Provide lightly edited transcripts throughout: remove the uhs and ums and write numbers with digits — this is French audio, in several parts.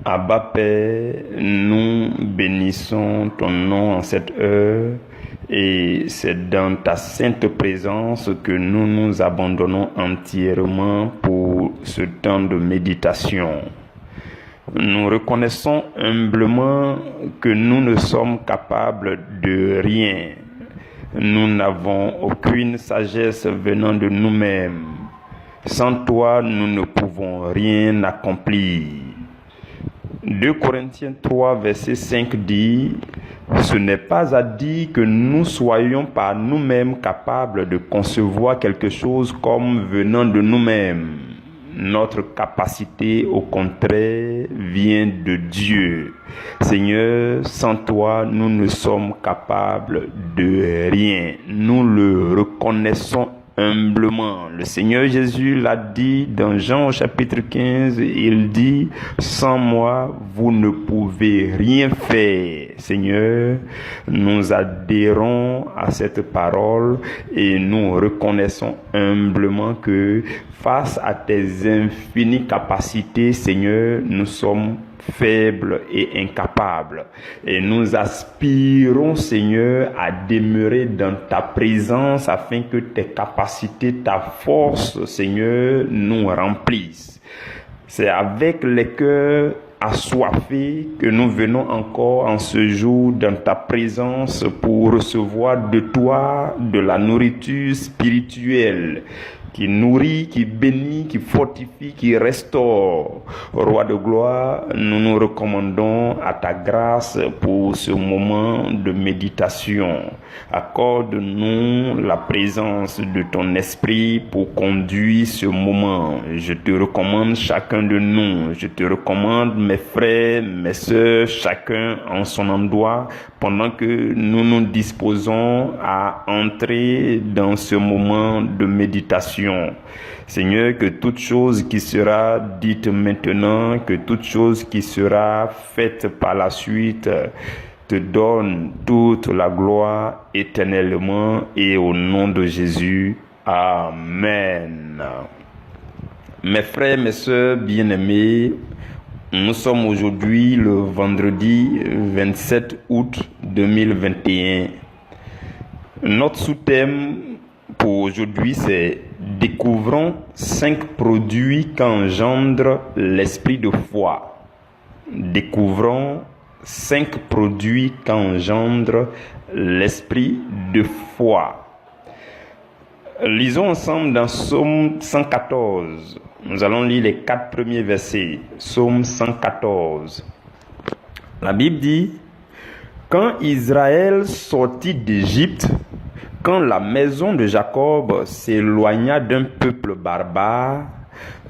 Abba Père, nous bénissons ton nom en cette heure et c'est dans ta sainte présence que nous nous abandonnons entièrement pour ce temps de méditation. Nous reconnaissons humblement que nous ne sommes capables de rien. Nous n'avons aucune sagesse venant de nous-mêmes. Sans toi, nous ne pouvons rien accomplir. 2 Corinthiens 3, verset 5 dit « Ce n'est pas à dire que nous soyons par nous-mêmes capables de concevoir quelque chose comme venant de nous-mêmes. Notre capacité, au contraire, vient de Dieu. Seigneur, sans toi, nous ne sommes capables de rien. Nous le reconnaissons humblement. Le Seigneur Jésus l'a dit dans Jean au chapitre 15, il dit « Sans moi, vous ne pouvez rien faire. » Seigneur, nous adhérons à cette parole et nous reconnaissons humblement que face à tes infinies capacités, Seigneur, nous sommes faibles et incapables. Et nous aspirons, Seigneur, à demeurer dans ta présence afin que tes capacités, ta force, Seigneur, nous remplissent. C'est avec les cœurs assoiffés que nous venons encore en ce jour dans ta présence pour recevoir de toi de la nourriture spirituelle qui nourrit, qui bénit, qui fortifie, qui restaure. Roi de gloire, nous nous recommandons à ta grâce pour ce moment de méditation. Accorde-nous la présence de ton esprit pour conduire ce moment. Je te recommande chacun de nous. Je te recommande mes frères, mes sœurs, chacun en son endroit, pendant que nous nous disposons à entrer dans ce moment de méditation. Seigneur, que toute chose qui sera dite maintenant, que toute chose qui sera faite par la suite, te donne toute la gloire éternellement et au nom de Jésus. Amen. Mes frères, mes sœurs bien-aimés, nous sommes aujourd'hui le vendredi 27 août 2021. Notre sous-thème pour aujourd'hui, c'est « Découvrons 5 produits qu'engendre l'esprit de foi ». Découvrons 5 produits qu'engendre l'esprit de foi. Lisons ensemble dans Psaume 114. Nous allons lire les 4 premiers versets. Psaume 114. La Bible dit « Quand Israël sortit d'Égypte, quand la maison de Jacob s'éloigna d'un peuple barbare,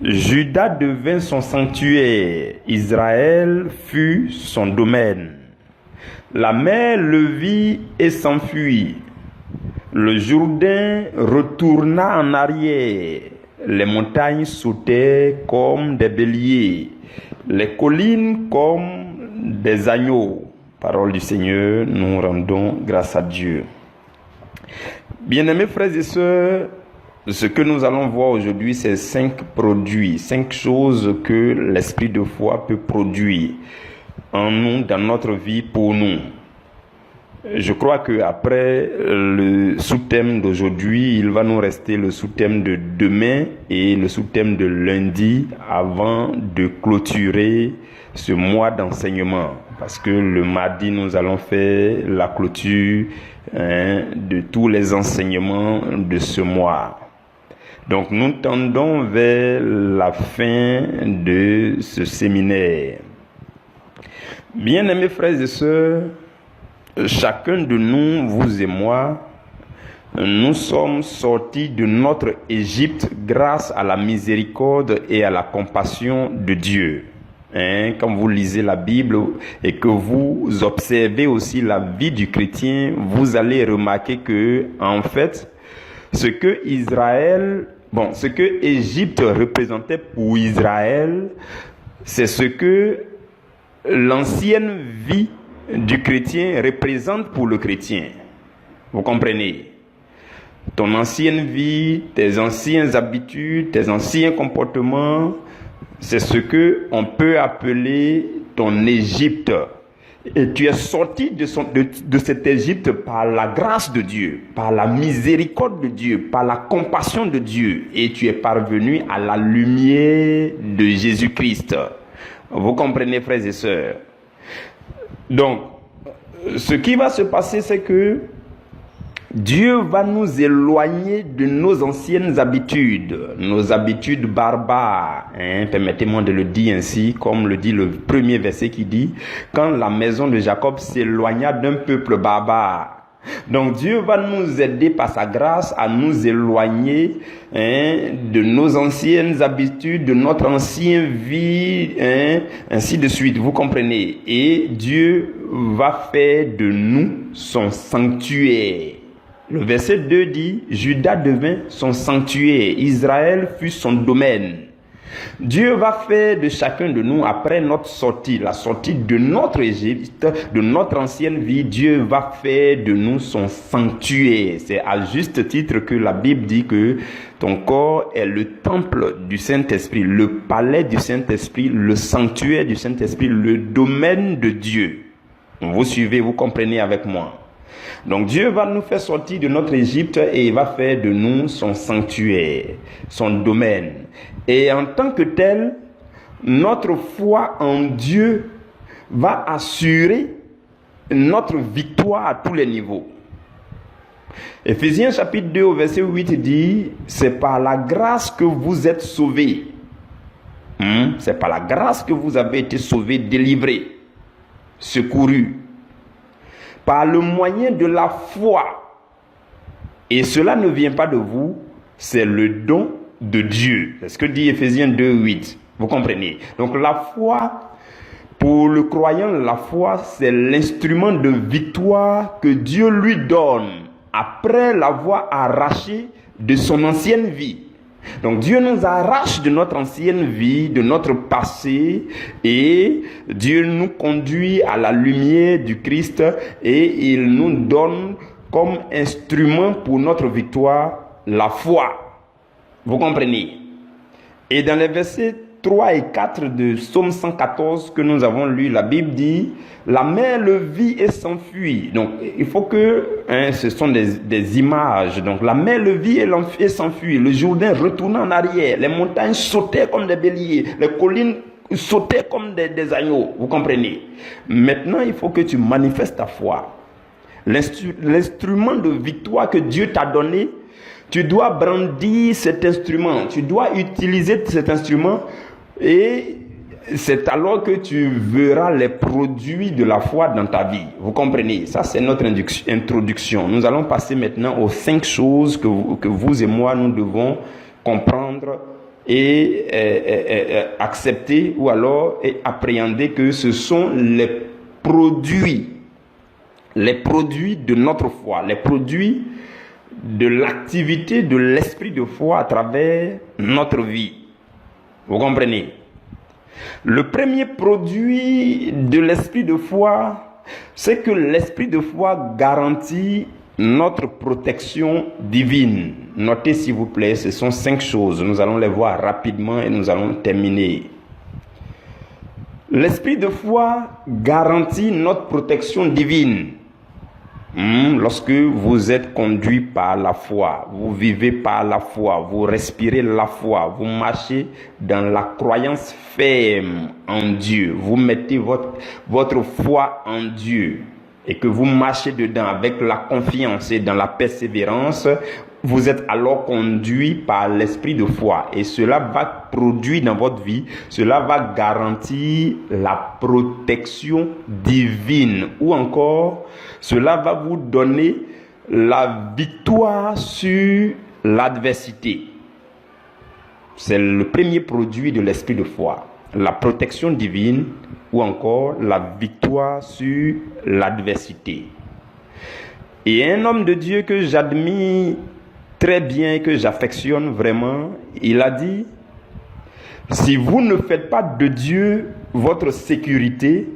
Juda devint son sanctuaire, Israël fut son domaine. La mer le vit et s'enfuit. Le Jourdain retourna en arrière. Les montagnes sautaient comme des béliers, les collines comme des agneaux. Parole du Seigneur, nous rendons grâce à Dieu. Bien-aimés frères et sœurs, ce que nous allons voir aujourd'hui, c'est 5 produits, 5 choses que l'esprit de foi peut produire en nous, dans notre vie, pour nous. Je crois qu'après le sous-thème d'aujourd'hui, il va nous rester le sous-thème de demain et le sous-thème de lundi avant de clôturer ce mois d'enseignement. Parce que le mardi, nous allons faire la clôture de tous les enseignements de ce mois. Donc nous tendons vers la fin de ce séminaire. Bien-aimés frères et sœurs, chacun de nous, vous et moi, nous sommes sortis de notre Égypte grâce à la miséricorde et à la compassion de Dieu. Quand vous lisez la Bible et que vous observez aussi la vie du chrétien, vous allez remarquer que, en fait, ce que Égypte représentait pour Israël, c'est ce que l'ancienne vie du chrétien représente pour le chrétien. Vous comprenez? Ton ancienne vie, tes anciennes habitudes, tes anciens comportements, c'est ce que on peut appeler ton Égypte. Et tu es sorti de cette Égypte par la grâce de Dieu, par la miséricorde de Dieu, par la compassion de Dieu. Et tu es parvenu à la lumière de Jésus-Christ. Vous comprenez, frères et sœurs? Donc, ce qui va se passer, c'est que Dieu va nous éloigner de nos anciennes habitudes, nos habitudes barbares. Permettez-moi de le dire ainsi, comme le dit le premier verset qui dit « Quand la maison de Jacob s'éloigna d'un peuple barbare ». Donc Dieu va nous aider par sa grâce à nous éloigner de nos anciennes habitudes, de notre ancienne vie, ainsi de suite. Vous comprenez? Et Dieu va faire de nous son sanctuaire. Le verset 2 dit, Juda devint son sanctuaire, Israël fut son domaine. Dieu va faire de chacun de nous, après notre sortie, la sortie de notre Égypte, de notre ancienne vie, Dieu va faire de nous son sanctuaire. C'est à juste titre que la Bible dit que ton corps est le temple du Saint-Esprit, le palais du Saint-Esprit, le sanctuaire du Saint-Esprit, le domaine de Dieu. Vous suivez, vous comprenez avec moi. Donc Dieu va nous faire sortir de notre Égypte et il va faire de nous son sanctuaire, son domaine. Et en tant que tel, notre foi en Dieu va assurer notre victoire à tous les niveaux. Éphésiens chapitre 2 au verset 8 dit, c'est par la grâce que vous êtes sauvés. C'est par la grâce que vous avez été sauvés, délivrés, secourus. Par le moyen de la foi. Et cela ne vient pas de vous, c'est le don de Dieu. C'est ce que dit Éphésiens 2, 8. Vous comprenez? Donc la foi, pour le croyant, la foi, c'est l'instrument de victoire que Dieu lui donne après l'avoir arraché de son ancienne vie. Donc Dieu nous arrache de notre ancienne vie, de notre passé, et Dieu nous conduit à la lumière du Christ et il nous donne comme instrument pour notre victoire la foi. Vous comprenez? Et dans les versets 3 et 4 de Psaume 114 que nous avons lu, la Bible dit « La mer le vit et s'enfuit ». Donc, il faut que, ce sont des images. Donc, la mer le vit et s'enfuit. Le Jourdain retourna en arrière. Les montagnes sautaient comme des béliers. Les collines sautaient comme des agneaux. Vous comprenez? Maintenant, il faut que tu manifestes ta foi. L'instrument de victoire que Dieu t'a donné, tu dois brandir cet instrument. Tu dois utiliser cet instrument. Et c'est alors que tu verras les produits de la foi dans ta vie. Vous comprenez? Ça, c'est notre introduction. Nous allons passer maintenant aux 5 choses que vous et moi, nous devons comprendre et accepter ou alors appréhender que ce sont les produits de notre foi, les produits de l'activité de l'esprit de foi à travers notre vie. Vous comprenez? Le premier produit de l'esprit de foi, c'est que l'esprit de foi garantit notre protection divine. Notez s'il vous plaît, ce sont 5 choses. Nous allons les voir rapidement et nous allons terminer. L'esprit de foi garantit notre protection divine. Lorsque vous êtes conduit par la foi, vous vivez par la foi, vous respirez la foi, vous marchez dans la croyance ferme en Dieu, vous mettez votre foi en Dieu et que vous marchez dedans avec la confiance et dans la persévérance, vous êtes alors conduit par l'esprit de foi et cela va produire dans votre vie, cela va garantir la protection divine ou encore cela va vous donner la victoire sur l'adversité. C'est le premier produit de l'esprit de foi, la protection divine ou encore la victoire sur l'adversité. Et un homme de Dieu que j'admire très bien, que j'affectionne vraiment, il a dit, si vous ne faites pas de Dieu votre sécurité,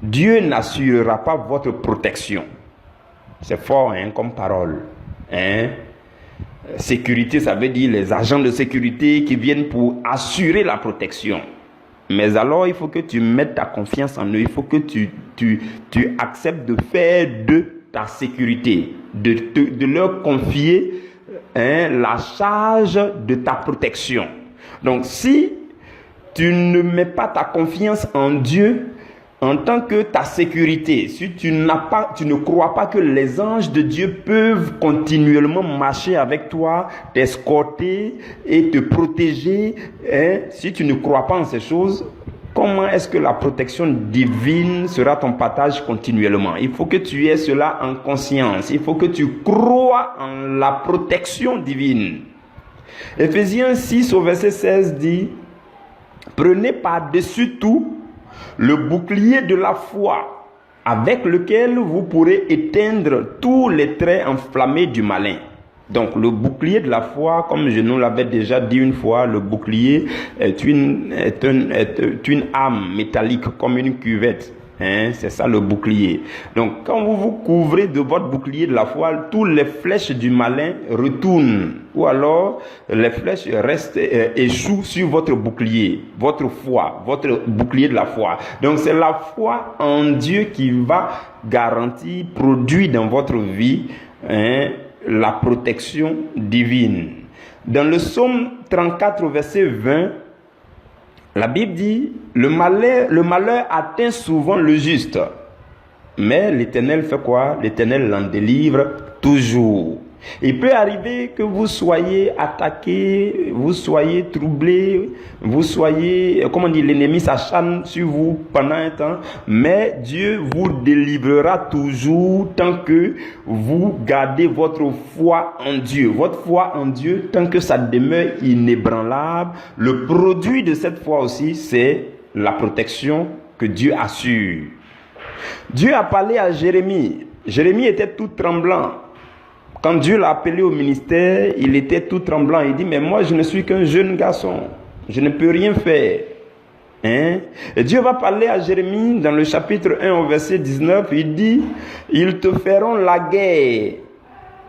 Dieu n'assurera pas votre protection. C'est fort comme parole. Sécurité, ça veut dire les agents de sécurité qui viennent pour assurer la protection. Mais alors, il faut que tu mettes ta confiance en eux. Il faut que tu acceptes de faire de ta sécurité, de leur confier la charge de ta protection. Donc, si tu ne mets pas ta confiance en Dieu en tant que ta sécurité, si tu ne crois pas que les anges de Dieu peuvent continuellement marcher avec toi, t'escorter et te protéger, si tu ne crois pas en ces choses, comment est-ce que la protection divine sera ton partage continuellement? Il faut que tu aies cela en conscience. Il faut que tu crois en la protection divine. Éphésiens 6 au verset 16 dit: prenez par-dessus tout le bouclier de la foi, avec lequel vous pourrez éteindre tous les traits enflammés du malin. Donc le bouclier de la foi, comme je nous l'avais déjà dit une fois, le bouclier est une âme métallique comme une cuvette. C'est ça le bouclier. Donc quand vous vous couvrez de votre bouclier de la foi, toutes les flèches du malin retournent. Ou alors les flèches restent échouent sur votre bouclier, votre foi, votre bouclier de la foi. Donc c'est la foi en Dieu qui va garantir, produire dans votre vie la protection divine. Dans le psaume 34 verset 20, la Bible dit: le malheur atteint souvent le juste, mais l'Éternel fait quoi? L'Éternel l'en délivre toujours. Il peut arriver que vous soyez attaqué, vous soyez troublé, vous soyez, l'ennemi s'acharne sur vous pendant un temps, mais Dieu vous délivrera toujours tant que vous gardez votre foi en Dieu. Votre foi en Dieu, tant que ça demeure inébranlable, le produit de cette foi aussi, c'est la protection que Dieu assure. Dieu a parlé à Jérémie. Jérémie était tout tremblant. Quand Dieu l'a appelé au ministère, il était tout tremblant. Il dit: mais moi, je ne suis qu'un jeune garçon. Je ne peux rien faire. Et Dieu va parler à Jérémie dans le chapitre 1 au verset 19. Il dit: ils te feront la guerre,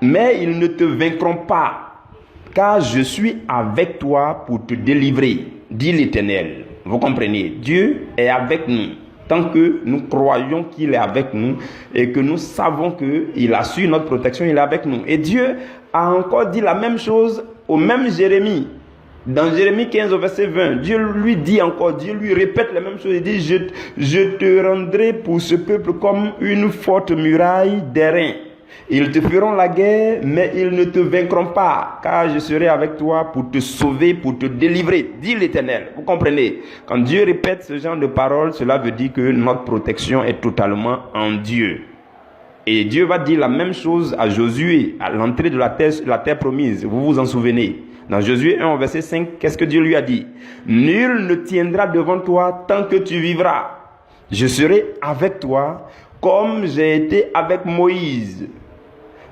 mais ils ne te vaincront pas, car je suis avec toi pour te délivrer, dit l'Éternel. Vous comprenez? Dieu est avec nous. Tant que nous croyons qu'il est avec nous et que nous savons qu'il assure notre protection, il est avec nous. Et Dieu a encore dit la même chose au même Jérémie. Dans Jérémie 15 au verset 20, Dieu lui dit encore, Dieu lui répète la même chose. Il dit: je te rendrai pour ce peuple comme une forte muraille d'airain. Ils te feront la guerre, mais ils ne te vaincront pas, car je serai avec toi pour te sauver, pour te délivrer, dit l'Éternel. Vous comprenez? Quand Dieu répète ce genre de paroles, cela veut dire que notre protection est totalement en Dieu. Et Dieu va dire la même chose à Josué, à l'entrée de la terre promise. Vous vous en souvenez? Dans Josué 1, verset 5, qu'est-ce que Dieu lui a dit? Nul ne tiendra devant toi tant que tu vivras. Je serai avec toi comme j'ai été avec Moïse.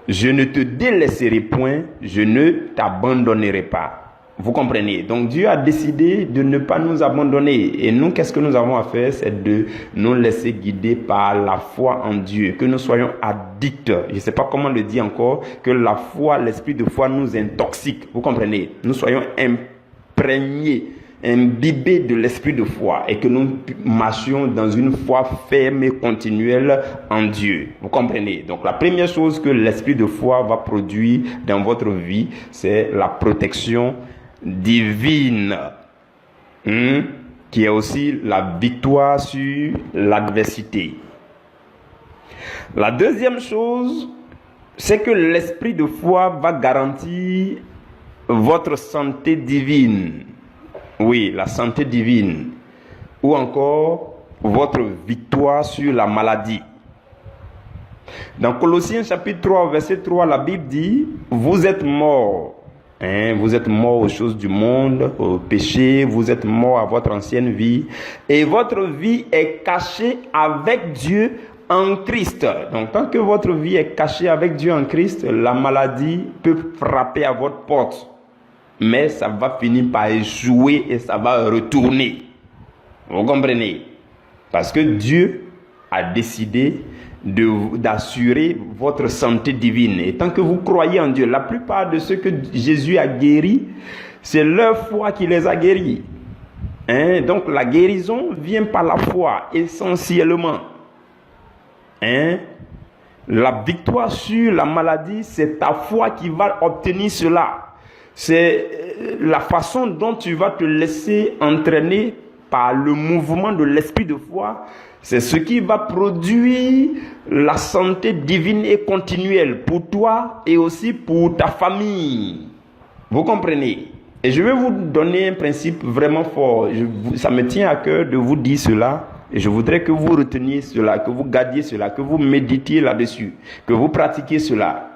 Je ne te délaisserai point, je ne t'abandonnerai pas. Vous comprenez? Donc Dieu a décidé de ne pas nous abandonner. Et nous, qu'est-ce que nous avons à faire? C'est de nous laisser guider par la foi en Dieu. Que nous soyons addicts. Je ne sais pas comment le dire encore. Que la foi, l'esprit de foi nous intoxique. Vous comprenez? Nous soyons imprégnés, imbibés de l'esprit de foi. Et que nous marchions dans une foi ferme et continuelle en Dieu. Vous comprenez? Donc la première chose que l'esprit de foi va produire dans votre vie, c'est la protection divine, qui est aussi la victoire sur l'adversité. La deuxième chose, c'est que l'esprit de foi va garantir votre santé divine. Oui, la santé divine. Ou encore votre victoire sur la maladie. Dans Colossiens chapitre 3, verset 3, la Bible dit: vous êtes morts. Vous êtes morts aux choses du monde, au péché, vous êtes morts à votre ancienne vie, et votre vie est cachée avec Dieu en Christ. Donc tant que votre vie est cachée avec Dieu en Christ, la maladie peut frapper à votre porte, mais ça va finir par échouer et ça va retourner. Vous comprenez? Parce que Dieu a décidé d'assurer votre santé divine. Et tant que vous croyez en Dieu, la plupart de ceux que Jésus a guéris, c'est leur foi qui les a guéris. Hein? Donc la guérison vient par la foi, essentiellement. Hein? La victoire sur la maladie, c'est ta foi qui va obtenir cela. C'est la façon dont tu vas te laisser entraîner par le mouvement de l'esprit de foi. C'est ce qui va produire la santé divine et continuelle pour toi et aussi pour ta famille. Vous comprenez? Et je vais vous donner un principe vraiment fort. Ça me tient à cœur de vous dire cela. Et je voudrais que vous reteniez cela, que vous gardiez cela, que vous méditiez là-dessus, que vous pratiquiez cela.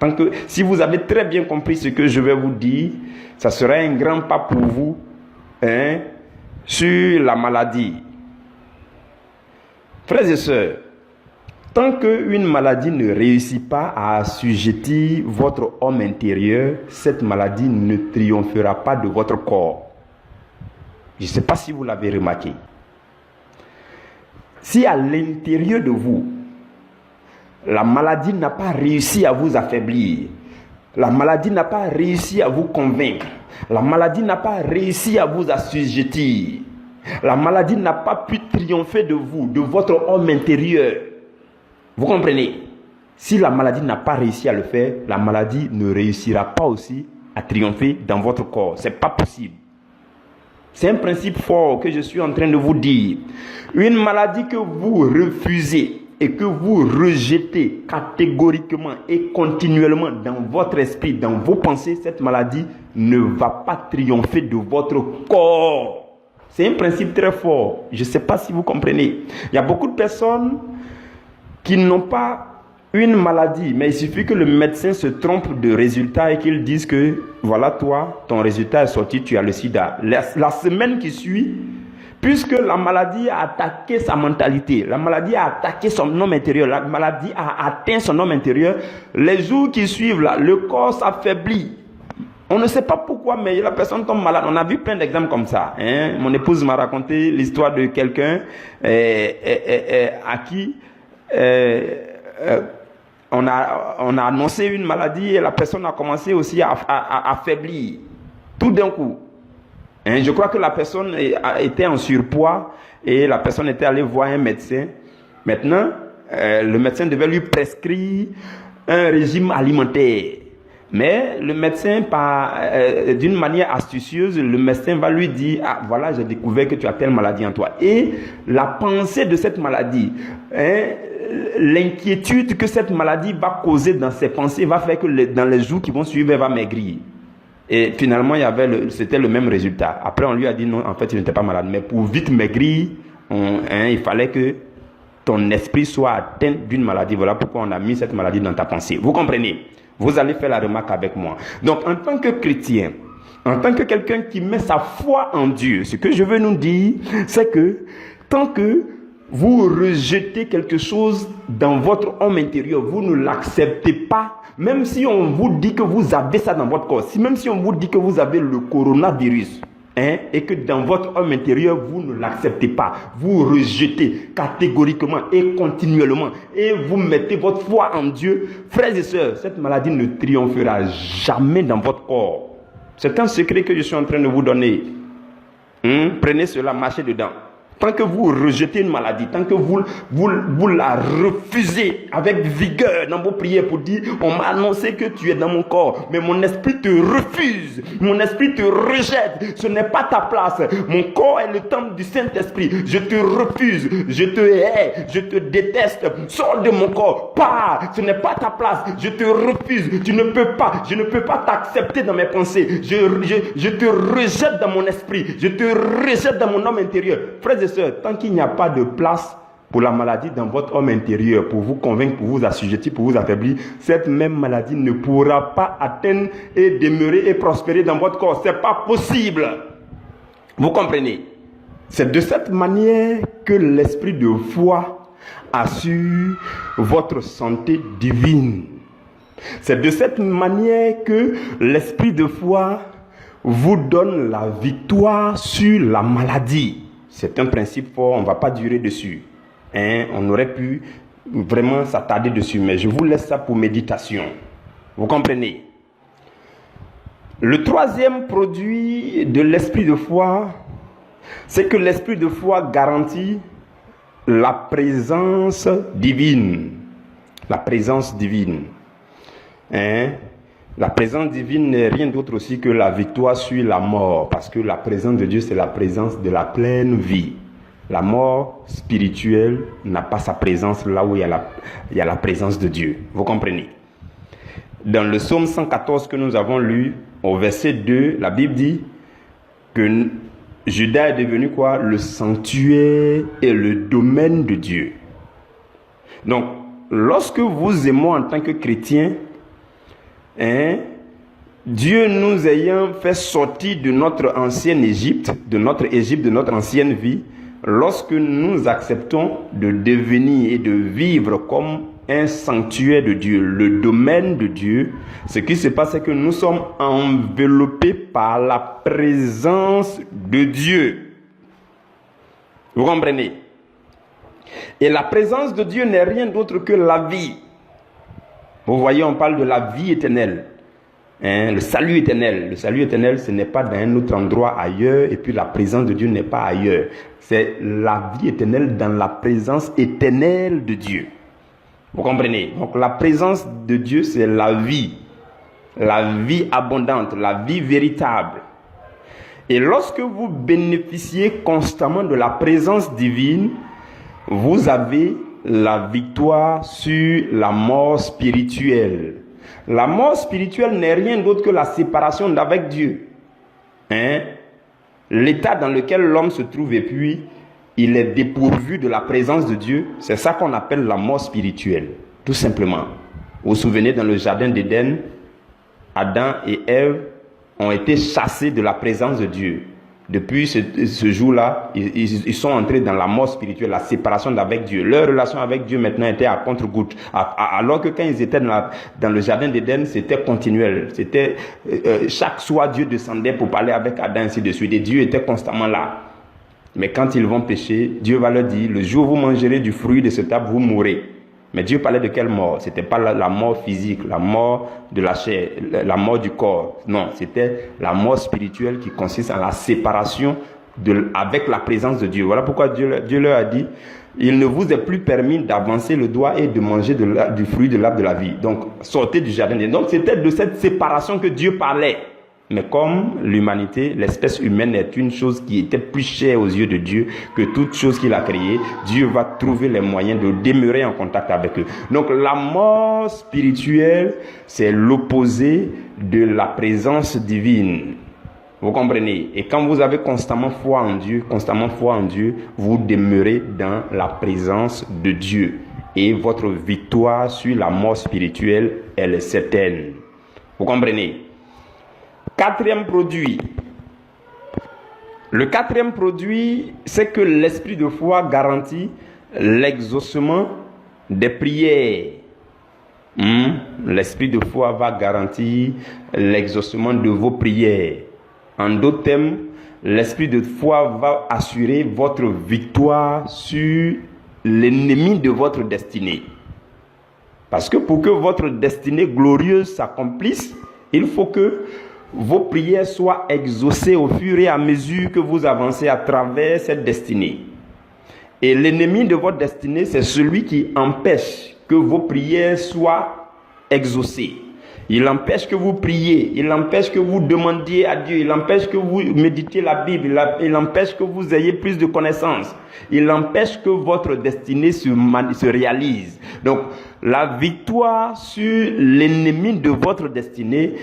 Tant que, si vous avez très bien compris ce que je vais vous dire, ça sera un grand pas pour vous, hein, sur la maladie. Frères et sœurs, tant qu'une maladie ne réussit pas à assujettir votre homme intérieur, cette maladie ne triomphera pas de votre corps. Je ne sais pas si vous l'avez remarqué. Si à l'intérieur de vous, la maladie n'a pas réussi à vous affaiblir, la maladie n'a pas réussi à vous convaincre, la maladie n'a pas réussi à vous assujettir, la maladie n'a pas pu triompher de vous, de votre homme intérieur. Vous comprenez? Si la maladie n'a pas réussi à le faire, la maladie ne réussira pas aussi à triompher dans votre corps. Ce n'est pas possible. C'est un principe fort que je suis en train de vous dire. Une maladie que vous refusez et que vous rejetez catégoriquement et continuellement dans votre esprit, dans vos pensées, cette maladie ne va pas triompher de votre corps. C'est un principe très fort. Je ne sais pas si vous comprenez. Il y a beaucoup de personnes qui n'ont pas une maladie, mais il suffit que le médecin se trompe de résultat et qu'il dise que voilà, toi, ton résultat est sorti, tu as le sida. La semaine qui suit, puisque la maladie a attaqué sa mentalité, la maladie a attaqué son homme intérieur, la maladie a atteint son homme intérieur, les jours qui suivent, là, le corps s'affaiblit. On ne sait pas pourquoi, mais la personne tombe malade. On a vu plein d'exemples comme ça. Hein? Mon épouse m'a raconté l'histoire de quelqu'un à qui on a annoncé une maladie et la personne a commencé aussi à affaiblir tout d'un coup. Hein, je crois que la personne était en surpoids et la personne était allée voir un médecin. Maintenant, le médecin devait lui prescrire un régime alimentaire. Mais le médecin, d'une manière astucieuse, le médecin va lui dire « Ah, voilà, j'ai découvert que tu as telle maladie en toi. » Et la pensée de cette maladie, hein, l'inquiétude que cette maladie va causer dans ses pensées va faire que dans les jours qui vont suivre, elle va maigrir. Et finalement, c'était le même résultat. Après, on lui a dit non, en fait, il n'était pas malade. Mais pour vite maigrir, il fallait que ton esprit soit atteint d'une maladie. Voilà pourquoi on a mis cette maladie dans ta pensée. Vous comprenez? Vous allez faire la remarque avec moi. Donc, en tant que chrétien, en tant que quelqu'un qui met sa foi en Dieu, ce que je veux nous dire, c'est que tant que vous rejetez quelque chose dans votre homme intérieur, vous ne l'acceptez pas, même si on vous dit que vous avez ça dans votre corps, même si on vous dit que vous avez le coronavirus, hein, et que dans votre homme intérieur, vous ne l'acceptez pas, vous rejetez catégoriquement et continuellement, et vous mettez votre foi en Dieu, frères et sœurs, cette maladie ne triomphera jamais dans votre corps. C'est un secret que je suis en train de vous donner. Prenez cela, marchez dedans. Tant que vous rejetez une maladie, tant que vous la refusez avec vigueur dans vos prières pour dire « On m'a annoncé que tu es dans mon corps, mais mon esprit te refuse, mon esprit te rejette, ce n'est pas ta place. Mon corps est le temple du Saint-Esprit. Je te refuse, je te hais, je te déteste. Sors de mon corps, pars, ce n'est pas ta place. Je te refuse, tu ne peux pas, je ne peux pas t'accepter dans mes pensées. Je te rejette dans mon esprit, je te rejette dans mon homme intérieur. » Frères et sœurs, tant qu'il n'y a pas de place pour la maladie dans votre homme intérieur, pour vous convaincre, pour vous assujettir, pour vous affaiblir, cette même maladie ne pourra pas atteindre et demeurer et prospérer dans votre corps. Ce n'est pas possible. Vous comprenez? C'est de cette manière que l'esprit de foi assure votre santé divine. C'est de cette manière que l'esprit de foi vous donne la victoire sur la maladie. C'est un principe fort, on ne va pas durer dessus. On aurait pu vraiment s'attarder dessus, mais je vous laisse ça pour méditation. Vous comprenez? Le troisième produit de l'esprit de foi, c'est que l'esprit de foi garantit la présence divine. La présence divine. La présence divine n'est rien d'autre aussi que la victoire sur la mort, parce que la présence de Dieu, c'est la présence de la pleine vie. La mort spirituelle n'a pas sa présence là où il y a la présence de Dieu. Vous comprenez? Dans le psaume 114 que nous avons lu, au verset 2, la Bible dit que Juda est devenu quoi? Le sanctuaire et le domaine de Dieu. Donc, lorsque vous et moi, en tant que chrétiens, Dieu nous ayant fait sortir de notre ancienne Égypte, de notre ancienne vie, lorsque nous acceptons de devenir et de vivre comme un sanctuaire de Dieu, le domaine de Dieu, ce qui se passe, c'est que nous sommes enveloppés par la présence de Dieu. Vous comprenez? Et la présence de Dieu n'est rien d'autre que la vie. Vous voyez, on parle de la vie éternelle. Le salut éternel. Le salut éternel, ce n'est pas dans un autre endroit ailleurs, et puis la présence de Dieu n'est pas ailleurs. C'est la vie éternelle dans la présence éternelle de Dieu. Vous comprenez? Donc la présence de Dieu, c'est la vie abondante, la vie véritable. Et lorsque vous bénéficiez constamment de la présence divine, vous avez la victoire sur la mort spirituelle. La mort spirituelle n'est rien d'autre que la séparation d'avec Dieu. L'état dans lequel l'homme se trouve et puis il est dépourvu de la présence de Dieu, c'est ça qu'on appelle la mort spirituelle, tout simplement. Vous vous souvenez, dans le jardin d'Éden, Adam et Ève ont été chassés de la présence de Dieu. Depuis ce jour-là, ils sont entrés dans la mort spirituelle, la séparation d'avec Dieu. Leur relation avec Dieu maintenant était à contre-goutte. Alors que quand ils étaient dans le jardin d'Éden, c'était continuel. C'était chaque soir, Dieu descendait pour parler avec Adam, ainsi de suite. Et Dieu était constamment là. Mais quand ils vont pécher, Dieu va leur dire, le jour où vous mangerez du fruit de cet arbre, vous mourrez. Mais Dieu parlait de quelle mort? C'était pas la mort physique, la mort de la chair, la mort du corps. Non, c'était la mort spirituelle qui consiste en la séparation avec la présence de Dieu. Voilà pourquoi Dieu leur a dit, il ne vous est plus permis d'avancer le doigt et de manger du fruit de l'arbre de la vie. Donc, sortez du jardin. Donc, c'était de cette séparation que Dieu parlait. Mais comme l'humanité, l'espèce humaine est une chose qui était plus chère aux yeux de Dieu que toute chose qu'il a créée, Dieu va trouver les moyens de demeurer en contact avec eux. Donc la mort spirituelle, c'est l'opposé de la présence divine. Vous comprenez? Et quand vous avez constamment foi en Dieu, vous demeurez dans la présence de Dieu. Et votre victoire sur la mort spirituelle, elle est certaine. Vous comprenez? Quatrième produit. Le quatrième produit, c'est que l'esprit de foi garantit l'exaucement des prières. L'esprit de foi va garantir l'exaucement de vos prières. En d'autres termes, l'esprit de foi va assurer votre victoire sur l'ennemi de votre destinée. Parce que pour que votre destinée glorieuse s'accomplisse, il faut que vos prières soient exaucées au fur et à mesure que vous avancez à travers cette destinée. Et l'ennemi de votre destinée, c'est celui qui empêche que vos prières soient exaucées. Il empêche que vous priez, il empêche que vous demandiez à Dieu, il empêche que vous méditiez la Bible, il empêche que vous ayez plus de connaissances, il empêche que votre destinée se réalise. Donc, la victoire sur l'ennemi de votre destinée,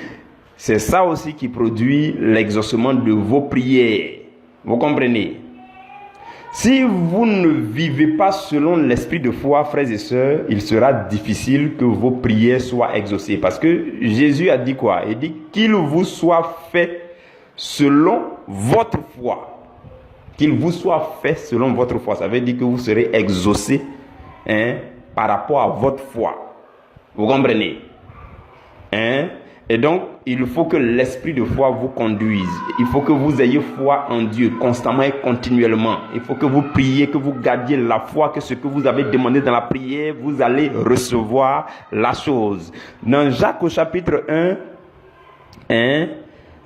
c'est ça aussi qui produit l'exaucement de vos prières. Vous comprenez? Si vous ne vivez pas selon l'esprit de foi, frères et sœurs, il sera difficile que vos prières soient exaucées. Parce que Jésus a dit quoi? Il dit qu'il vous soit fait selon votre foi. Qu'il vous soit fait selon votre foi. Ça veut dire que vous serez exaucés par rapport à votre foi. Vous comprenez? Et donc, il faut que l'esprit de foi vous conduise. Il faut que vous ayez foi en Dieu constamment et continuellement. Il faut que vous priez, que vous gardiez la foi, que ce que vous avez demandé dans la prière, vous allez recevoir la chose. Dans Jacques au chapitre 1,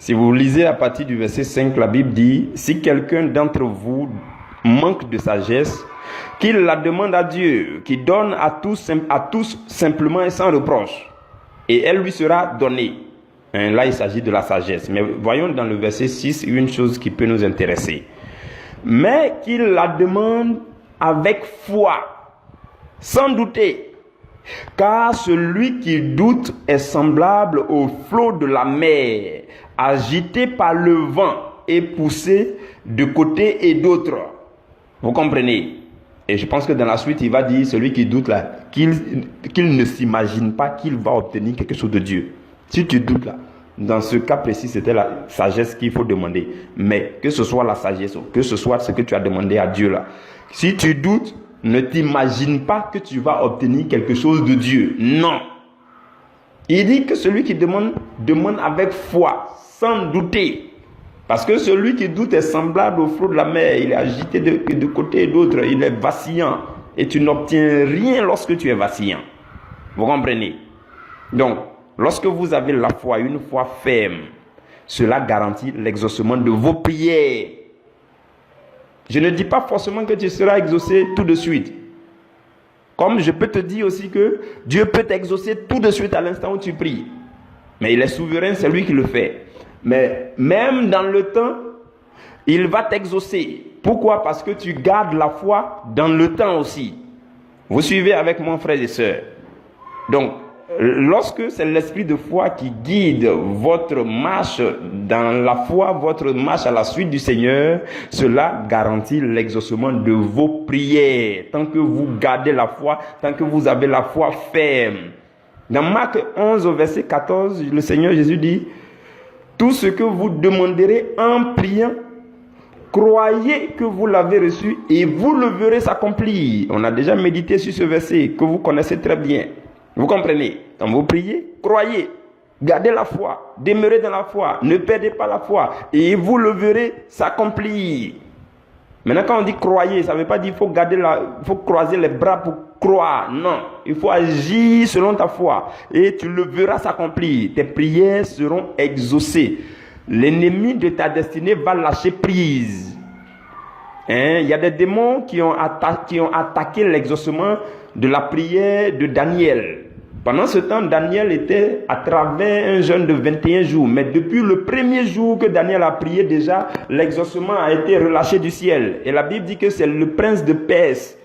Si vous lisez à partir du verset 5, la Bible dit, si quelqu'un d'entre vous manque de sagesse, qu'il la demande à Dieu, qui donne à tous simplement et sans reproche, et elle lui sera donnée. Là, il s'agit de la sagesse. Mais voyons dans le verset 6 une chose qui peut nous intéresser. Mais qu'il la demande avec foi, sans douter. Car celui qui doute est semblable au flot de la mer, agité par le vent et poussé de côté et d'autre. Vous comprenez? Et je pense que dans la suite, il va dire, celui qui doute là, qu'il ne s'imagine pas qu'il va obtenir quelque chose de Dieu. Si tu doutes là, dans ce cas précis, c'était la sagesse qu'il faut demander. Mais que ce soit la sagesse, que ce soit ce que tu as demandé à Dieu là, si tu doutes, ne t'imagine pas que tu vas obtenir quelque chose de Dieu. Non. Il dit que celui qui demande avec foi, sans douter. Parce que celui qui doute est semblable au flot de la mer. Il est agité de côté et d'autre. Il est vacillant. Et tu n'obtiens rien lorsque tu es vacillant. Vous comprenez? Donc, lorsque vous avez la foi, une foi ferme, cela garantit l'exaucement de vos prières. Je ne dis pas forcément que tu seras exaucé tout de suite. Comme je peux te dire aussi que Dieu peut t'exaucer tout de suite à l'instant où tu pries. Mais il est souverain, c'est lui qui le fait. Mais même dans le temps, il va t'exaucer. Pourquoi? Parce que tu gardes la foi dans le temps aussi. Vous suivez avec moi, frères et sœurs. Donc, lorsque c'est l'esprit de foi qui guide votre marche dans la foi, votre marche à la suite du Seigneur, cela garantit l'exaucement de vos prières. Tant que vous gardez la foi, tant que vous avez la foi ferme. Dans Marc 11 au verset 14, le Seigneur Jésus dit, tout ce que vous demanderez en priant, croyez que vous l'avez reçu et vous le verrez s'accomplir. On a déjà médité sur ce verset que vous connaissez très bien. Vous comprenez? Quand vous priez, croyez, gardez la foi, demeurez dans la foi, ne perdez pas la foi et vous le verrez s'accomplir. Maintenant, quand on dit croyez, ça ne veut pas dire qu'il faut croiser les bras pour croire. Non, il faut agir selon ta foi et tu le verras s'accomplir. Tes prières seront exaucées. L'ennemi de ta destinée va lâcher prise. Il y a des démons qui ont attaqué l'exaucement de la prière de Daniel. Pendant ce temps, Daniel était à travers un jeûne de 21 jours. Mais depuis le premier jour que Daniel a prié déjà, l'exaucement a été relâché du ciel. Et la Bible dit que c'est le prince de Perse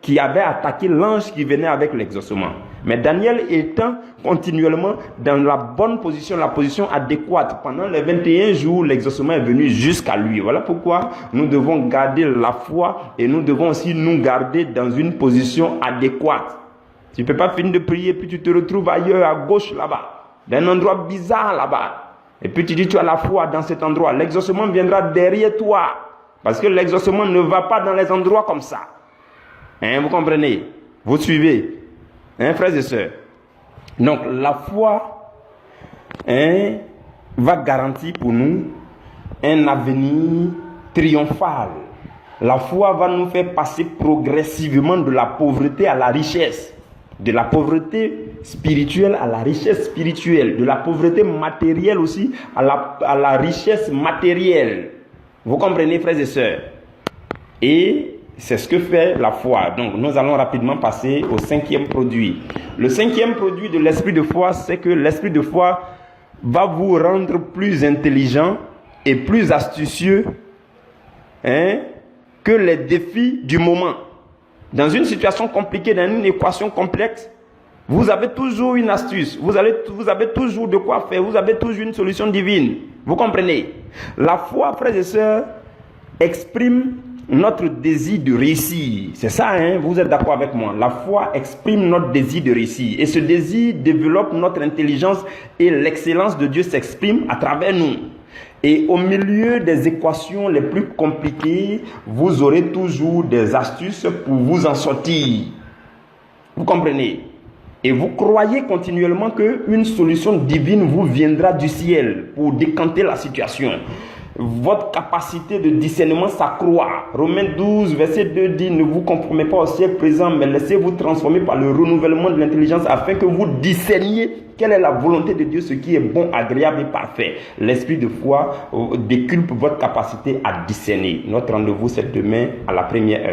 qui avait attaqué l'ange qui venait avec l'exaucement. Mais Daniel étant continuellement dans la bonne position, la position adéquate, pendant les 21 jours, l'exaucement est venu jusqu'à lui. Voilà pourquoi nous devons garder la foi et nous devons aussi nous garder dans une position adéquate. Tu ne peux pas finir de prier puis tu te retrouves ailleurs à gauche là-bas, dans un endroit bizarre là-bas. Et puis tu dis tu as la foi dans cet endroit. L'exaucement viendra derrière toi. Parce que l'exaucement ne va pas dans les endroits comme ça. Vous comprenez? Vous suivez? Frères et sœurs? Donc la foi va garantir pour nous un avenir triomphal. La foi va nous faire passer progressivement de la pauvreté à la richesse. De la pauvreté spirituelle à la richesse spirituelle. De la pauvreté matérielle aussi à la richesse matérielle. Vous comprenez, frères et sœurs? Et c'est ce que fait la foi. Donc, nous allons rapidement passer au 5e produit. Le 5e produit de l'esprit de foi, c'est que l'esprit de foi va vous rendre plus intelligent et plus astucieux que les défis du moment. Dans une situation compliquée, dans une équation complexe, vous avez toujours une astuce, vous avez toujours de quoi faire, vous avez toujours une solution divine. Vous comprenez? La foi, frères et sœurs, exprime notre désir de réussir. C'est ça, vous êtes d'accord avec moi? La foi exprime notre désir de réussir. Et ce désir développe notre intelligence et l'excellence de Dieu s'exprime à travers nous. Et au milieu des équations les plus compliquées, vous aurez toujours des astuces pour vous en sortir. Vous comprenez? Et vous croyez continuellement qu'une solution divine vous viendra du ciel pour décanter la situation. votre capacité de discernement s'accroît. Romains 12, verset 2 dit, ne vous conformez pas au siècle présent, mais laissez-vous transformer par le renouvellement de l'intelligence afin que vous discerniez quelle est la volonté de Dieu, ce qui est bon, agréable et parfait. L'esprit de foi décuple votre capacité à discerner. Notre rendez-vous, c'est demain à la première heure.